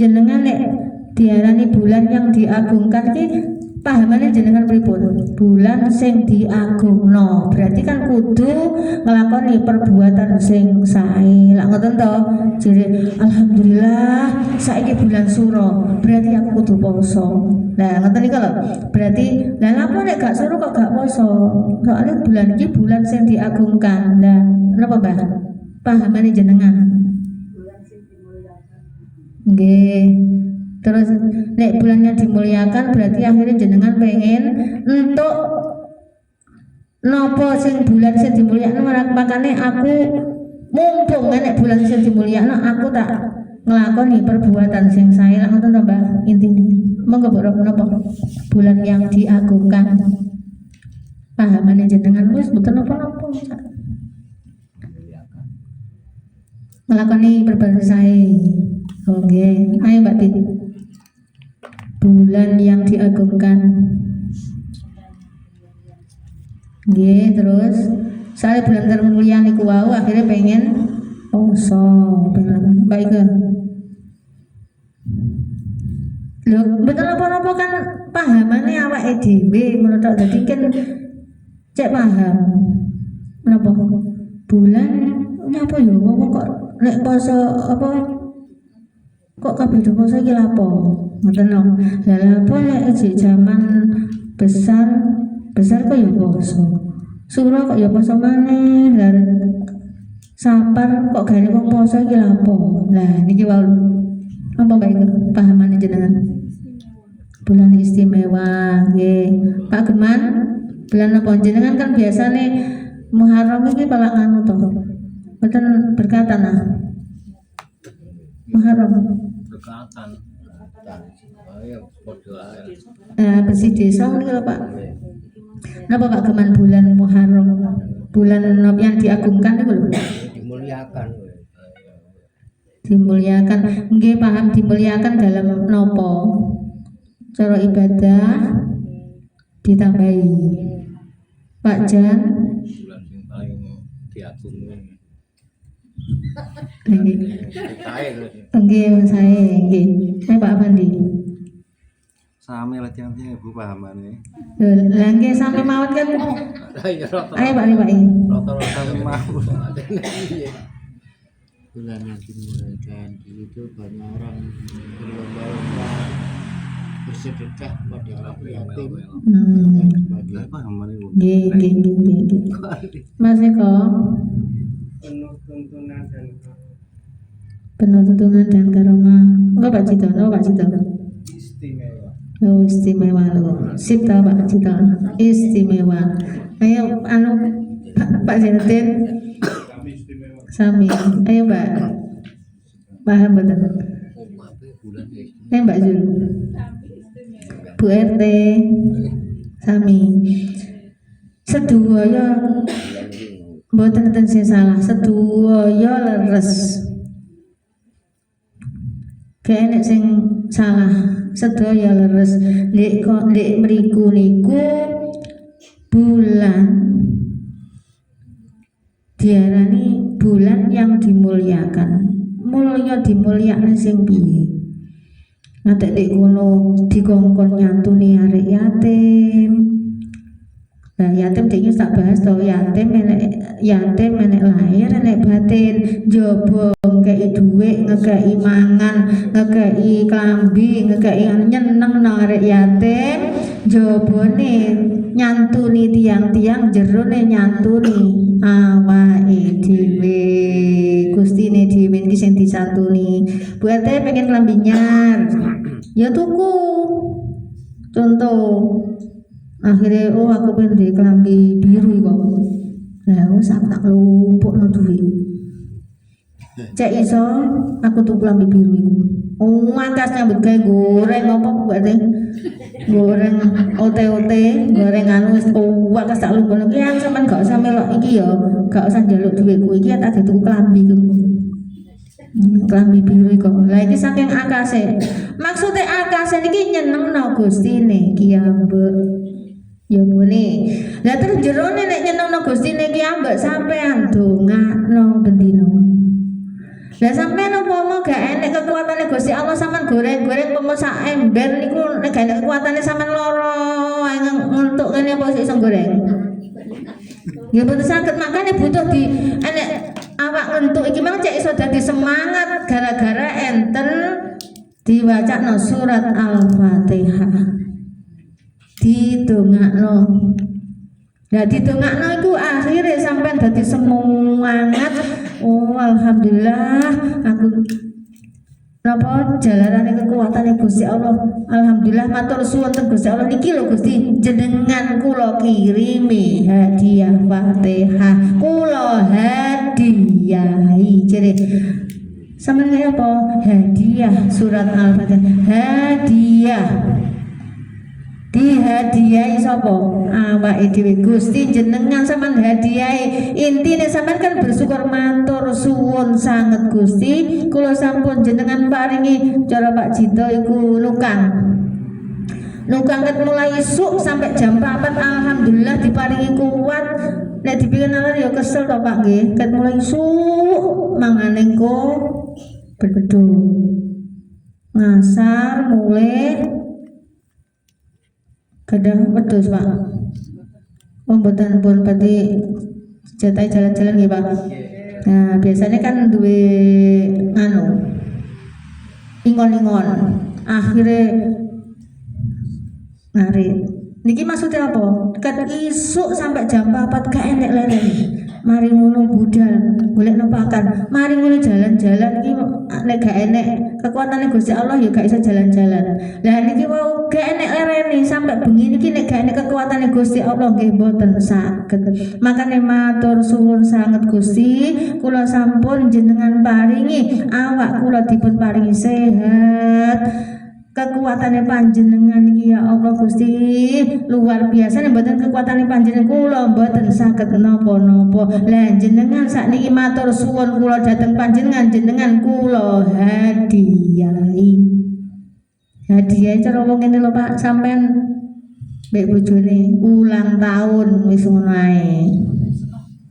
jenengan nek diarani bulan yang diagungkan iki pahamane jenengan pripun? Bulan sing diagungno berarti kan kudu nglakoni perbuatan sing sae. Lah ngoten to, jere alhamdulillah saiki bulan suro, berarti aku kudu poso. Nah ngoten niku lho. Berarti lah napa nek gak suro kok gak poso? Soalnya bulan iki bulan sing diagungkan. Nah, napa Mbah? Pahamane jenengan? Nggih. Terus nek bulannya dimuliakan berarti akhirnya jenengan pengen untuk nopo sing bulan sing dimulyakno, makane aku mumpung nek bulan sing dimulyakno aku tak nglakoni perbuatan sing sae. Lah ngoten to Mbah intine. Monggo Mbok napa bulan yang diagungkan. Pahamane jenengan wis mboten napa-napa. Nglakoni perbuatan sae. Oke, ayo Mbak Titi. Bulan yang diagungkan. Nggih, terus saya bulan termulia niku wau akhirnya pengen poso, pengen baik ke. Lho, betul apa-apa kan pahamane awake dhewe ngono tok, dadi kan cek paham. Menapa? Bulan nyapa ya wong kok nek poso apa kok kabeh poso iki lha apa? Ngoten lho. Lah apa nek zaman besar kok ya poso. Suro kok ya poso maneh. Lah Sapar kok gane wong poso iki lha apa? Lah niki wae apa bae pahamane jenengan? Bulan istimewa nggih. Pak Geman, bulan apa jenengan kan biasane Muharram iki pala anu to. Mboten berkatan ah. Muharram berkatan. Bersih desa niku lho Pak. Napa Pak Geman bulan Muharram? Bulan yang diagungkan niku lho. Dimuliakan. Nggih paham dimuliakan dalam nopo? Cara ibadah ditambahi. Pak Jan Bulan sing paling diagungkan. nggih. Nggih saya nggih. Saya Pak Afandi. Sami latihan Ibu pahamane. Lah nggih sampai mawon kan. Ayo Pak Liwai. Rata-rata mau. Bulan yang dimulakan itu banyak orang berlomba-lomba bersedekah pada orang yatim dan sebagainya. Pahamane Bu. Nggih. Mas Eko. Penuh tuntunan Dan karomah. Enggak Pak Cito, Pak Cito. istimewa. Oh, istimewa loh. Sip ta Pak Cito. Istimewa. Ayo anu Pak Zainudin. Kami istimewa. Sami. Ayo Mbak. Paham betul. Mbak Zul. Bu RT. Sami. Sedaya mboten enten sing salah, sedaya leres. Kene sing salah, sedaya leres. Lek mriku niku bulan diarani bulan yang dimuliakan. Mulya dimulyakne sing piye? Ngatek nek kono dikongkon nyantuni arek yatim. Nah, yatim dene tak bahas to, yatim menek lahir enek batin, jaba ngekeki dhuwit, ngekeki mangan, ngekeki klambi, ngekeki nyeneng nang arek yatim, jabane nyantuni tiang-tiang, jerone nyantuni awake dhewe. Gustine dhewe iki sing disantuni. Buate pengen klambi nyar. Ya tuku. Contoh akhirnya aku pengen di kelambi biru kok. Lah wis aku tak lumpukno duit. Cek iso aku tuku kelambi biru iku. Mangkas nyambut gawe goreng apa berarti? Goreng ote-ote, goreng anu wis wakas tak lumpukno. Ki yang sampean gak usah melok iki ya, gak usah njaluk duitku iki tak tuku kelambi iku. Kelambi biru kok. Lah iki saking akase. Maksude akase niki nyenengno Gustine ki ambek. Ya muni. Lah terus jerone nek nyenengno Gustine ki ambek sampean dongakno bendina. Lah sampean umpama gak enek kekuatane Gusti Allah sampean goreng-goreng umpama sak ember niku nek gak enek kekuatane sampean lara ngentuk ngene apa iso goreng. Ya betul sakit makanya butuh di enek awak ngentuk iki mang cek iso dadi semangat gara-gara enten diwacana surat Al-Fatihah. Didongakno. Lah didongakno iku akhire sampean dadi semangat. Oh alhamdulillah aku napa jalarane kekuatane Gusti Allah. Alhamdulillah matur suwun teng Gusti Allah niki lho Gusti jenengan kula kirimi hadiah Fatihah. Kula hadiahi jere. Sampeyan apa? Hadiah surat Al-Fatihah. Hadiah. Dihadiahi sapa? Awake dhewe Gusti jenengan sampean hadiahi. Intine sampean kan bersyukur matur suwun sanget Gusti, kula sampun jenengan paringi cara Pak Jito iku nukang. Nukang ket mulai isuk sampai jam 4 alhamdulillah diparingi kuat. Nek dipikir nalar ya kesel to Pak nggih. Ket mulai isuk mangane engko bedho. Ngasar mulai kadang wedhus Pak. Mboten pun berarti jatai jalan-jalan nggih Pak. Nah, biasanya kan duwe ingon-ingon. Akhirnya ngarit. Niki maksudnya apa? Ket isuk sampai jam 4 gak enek leren. Mari ngono budal, golekno pakan. Mari ngono jalan-jalan iki nek gak enek kekuatane Gusti Allah ya gak iso jalan-jalan. Lah niki wau gak enek lerene sampai bengi niki nek gak enek kekuatane Gusti Allah nggih mboten saged. Makane matur suwun sanget Gusti, kula sampun jenengan paringi awak kula dipun paringi sehat. Kekuatannya panjenengan iki ya Allah Gusti luar biasa nek mboten kekuatane panjenengan kula mboten saged napa-napa. Lah jenengan sakniki matur suwun kula dhateng panjenengan jenengan kula hadiahi. Hadiah cara wong ngene lho Pak sampean mbek bojone ulang tahun wis ngono ae.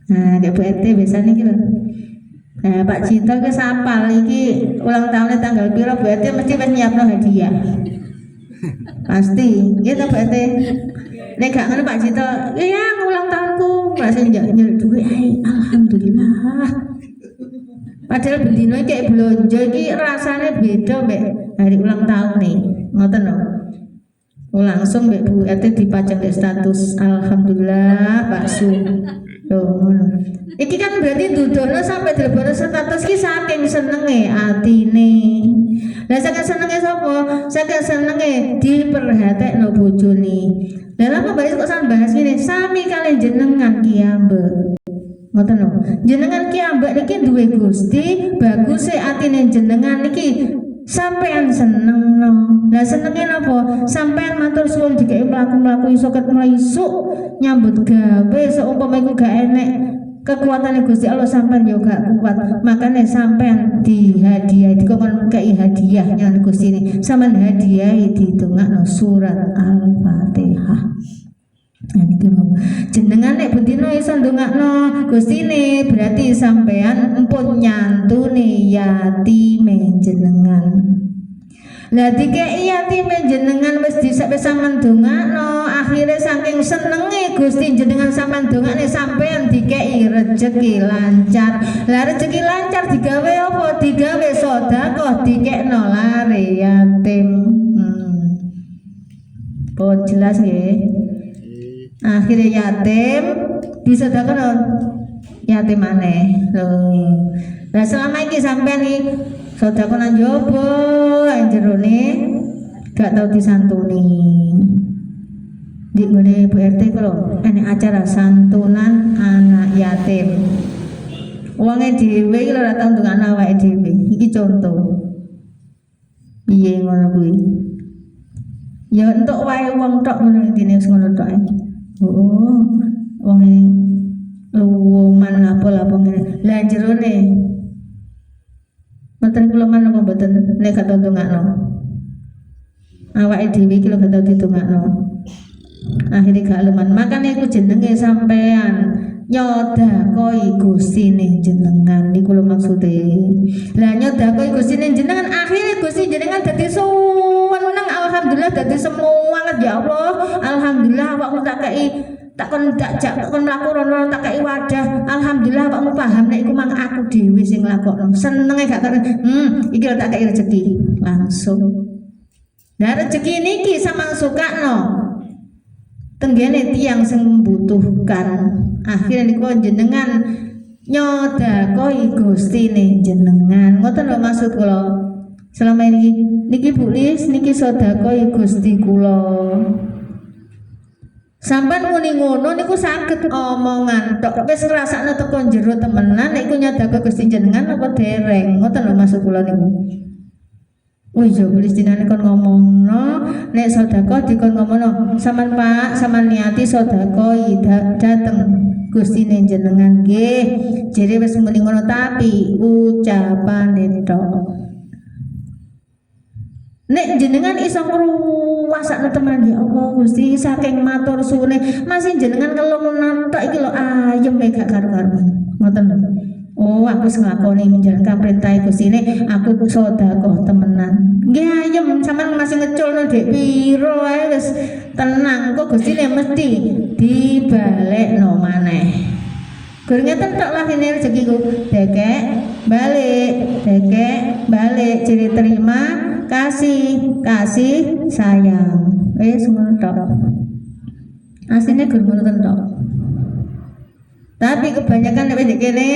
Nah, nek Bu RT biasane iki lho. Nah, Pak Jito ke sapal iki ulang tahunnya tanggal piro berarti mesti wis nyiapno hadiah. Pasti, gitu berarti. Nek gak ngono Pak Jito, "Iya, ulang tahunku." Masih nyel duwe ae. Alhamdulillah. Padahal bendino iki blonjo iki rasane beda mbek hari ulang tahun nih. Ngoten lho. Langsung mbek Bu RT dipajang di status. Alhamdulillah Pak Su. Ngono. Iki kan berarti dudono sampai dilebono status ki saking senenge atine. Lah saking senenge sapa? Saking senenge diperhatekno bojone. Lah lha kok kok sampeyan bahas ngene, sami kalian jenengan ki ambek. Ngoten lho. Jenengan ki ambek niki duwe Gusti, bagus e atine jenengan niki sampean seneng no. Lah senenge napa? Sampean matur suwun dikek mlaku-mlaku iso ket mulai isuk nyambut gawe seumpama iku gak enek kekuatan Gusti Allah sampean yo gak kuat. Makane sampean dihadiahi dikon kei hadiahnya Gusti ini. Sampean hadiahi didongakno surat Al-Fatihah. Nah niki jenengan nek bendina iso ndongakno Gustine berarti sampean empun nyantuni yatime jenengan. Lah dikeki yatime jenengan wis sampean ndongakno akhire saking senenge Gusti jenengan sampean ndongakne sampean dikeki rezeki lancar. Lah rezeki lancar digawe apa? Digawe sedekah dikekno lare yatim. Pun jelas nggih. Akhirnya yatim bisa dapat yatim maneh loh. Nah selama ini sampai nih sodakonan jopo anjerone gak tahu disantuni. Di mana Bu RT kalau ini acara santunan anak yatim. Uangnya dhewe iki lho ora tau ndongakno awake dhewe. Iki contoh. Piye ngono kuwi? Ya entuk wae wong tok ngono intine ngono tok. Oh, wong luman apa-apa ngene. Lah jerone. Mboten kula man apa mboten nek gak tau ndongakno. Awake dhewe iki lho gak tau didongakno. Akhire gak leman. Makane iku jenenge sampean nyodakoi Gustine jenengan niku lho maksude. Lah nyodakoi Gustine jenengan akhirnya Gusti jenengan dadi seneng alhamdulillah dadi semangat ya Allah. Alhamdulillah awakmu tak kon mlaku rono tak kei wadah. Alhamdulillah awakmu paham nek iku mang aku dhewe sing nglakokno. Senenge gak keren. Iki lho tak kei rezeki langsung. Nah rezeki niki samang sukakno tenggene tiyang sing membutuhkan. Akhirnya niku jenengan nyodakoi Gustine jenengan. Ngoten lho maksud kula. Selama ini niki Bu Lis niki sedakoi Gusti kula. Sampeyan muni ngono niku saged omongan tok wis ngrasakno teko jero temenan nek iku nyodakoi Gusti jenengan apa dereng. Ngoten lho maksud kula niku. Wih, yo tulis dinane kon ngomongno, nek sedekah dikon ngomongno, sampean Pak, sampean niati sedekah dateng Gustine jenengan nggih. Jere wis muni ngono tapi ucapane tok. Nek jenengan iso ngruwasakno teman ya Allah Gusti saking matur suwune, masih jenengan ngelung tok iki lho ayem gak karo-karuan. Ngoten lho. Oh, aku wis nglakoni menjalankan perintah Gustine, aku sedekah temenan. Nggih ayem sampean masih ngeculno dek piro ae wis tenang kok Gustine mesti dibalekno maneh. Gur ngeten tok lah ini rezekiku. Dekek balik ciri terima kasih sayang. Ngono tok. Asline gur ngono tok. Tapi kebanyakan nek ndek kene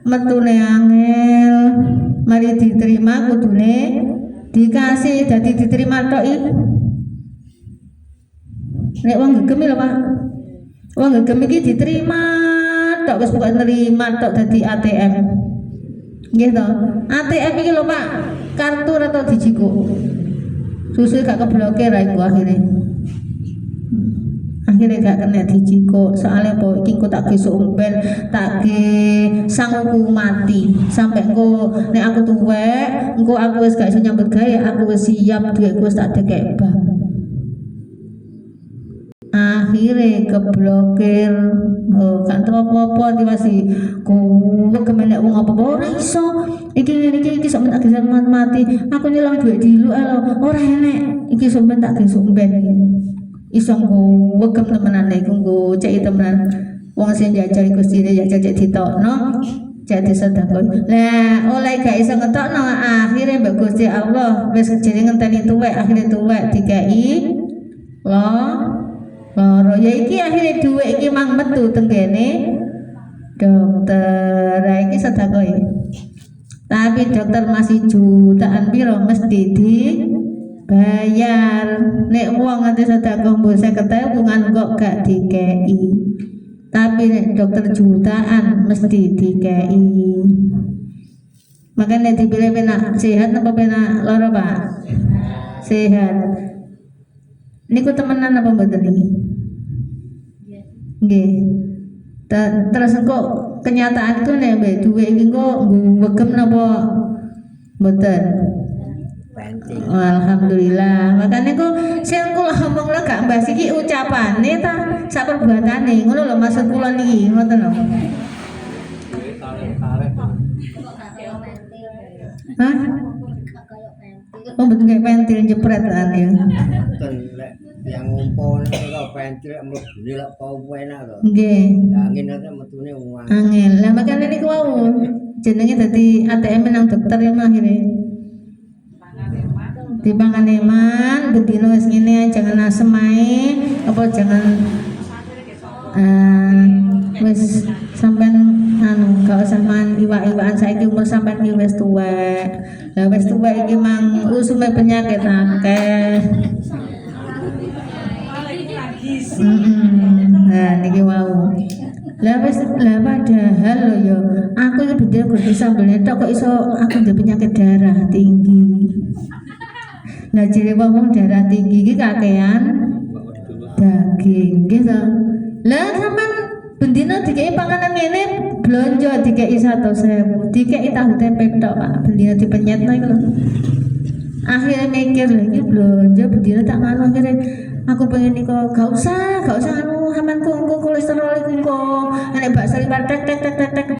metune angel, mari diterima kudune dikasih dadi diterima tok iki. Nek wong gegem lho Pak. Wong gegem iki diterima tok wis pokoke nerima tok dadi ATM. Nggih to. ATM iki lho Pak, kartu atau dijikuk. Susu gak keblokir ra iku akhirnya gak kena dijiko soalnya po iki ku tak gesuk umben tak ge sangku mati sampai engko nek aku tuwek engko aku wis gak iso nyambut gawe aku wis siap duitku wis tak dekek bang akhirnya keblokir gak tau apa-apa diwasi kuwek kemenek wong apa-apa ora iso iki sok tak gesuk mati aku nyelang duit dilu ora enek iki sok tak gesuk umben iso nggo temenan iku nggo cek temenan wong sing jajal Gustine jajal cek ditokno cek disedekah. Lah oleh gak iso ngetokno akhire mbek Gusti Allah wis jenenge ngenteni tuwek akhire tuwek dikai loro ya iki akhire dhuwit iki mang metu tenggene dokter. Iki sedekah tapi dokter masih jutaan piro mesti bayar. Nek wong nganti sedekah mbok 50.000 hubungan kok gak dikei. Tapi nek dokter jutaan mesti dikei. Makanya dipilih penak sehat apa penak lara Pak? Sehat. Niku temenan apa mboten iki? Nggih. Terus kok kenyataan itu nek mbek duwe iki kok ngwegem napa mboten? Alhamdulillah. Makanya kok sing kula omongno gak mbahas iki ucapane ta sak perbuatane. Ngono lho maksud kula niki, ngoten lho. Hah? Oh betul kayak pentil jepret kan ya. Betul lek yang ngumpul kok pentil mlebune lek pau enak to. Nggih. Angin ate metune uang. Angin. Lah makane niku wau jenenge dadi ATM nang dokter ya akhirnya. Dipangan eman, bedino wis ngene jangan asem ae, apa jangan wis sampean anu gak usah man iwak-iwakan saiki umur sampean iki wis tuwek. Lah wis tuwek iki mang usume penyakit akeh. Nah niki wau. Lah padahal lho ya aku iki bedino kudu sambelne tok kok iso aku ndek penyakit darah tinggi. Nah jere wong darah tinggi iki kakean daging gitu. Lah sampean bendina dikei panganan ngene blonjo dikei 100.000, dikei tahu tempe tok Pak, bendina dipenyetno iku lho. Akhire mikir lagi blonjo bendina tak ngono akhire aku pengen iku gak usah anu amanku engko kolesterol iku engko nek bakso liwat tek tek tek tek tek